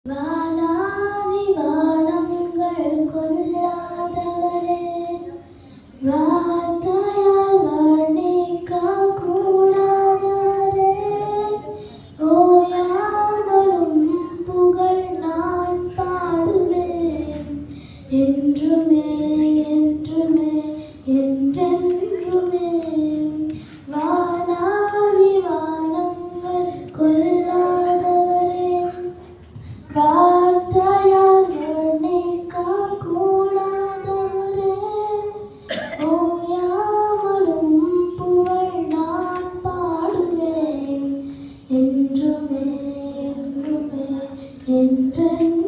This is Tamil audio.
வானாதி வானங்கள் கொள்ளாதவரே, வார்த்தையால் வர்ணிக்க கூடாதவரே, ஓயாமலும் புகழ் நான் பாடுவேன் என்றுமே என்றுமே என்றென்றுமே. வானாதி வானங்கள் கொள்ளாதவரே, வார்த்தையால் வர்ணிக்க கூடாதவரே, ஓயாமலும் புகழ் நான் பாடுவேன் என்றுமே என்றுமே என்றென்றுமே.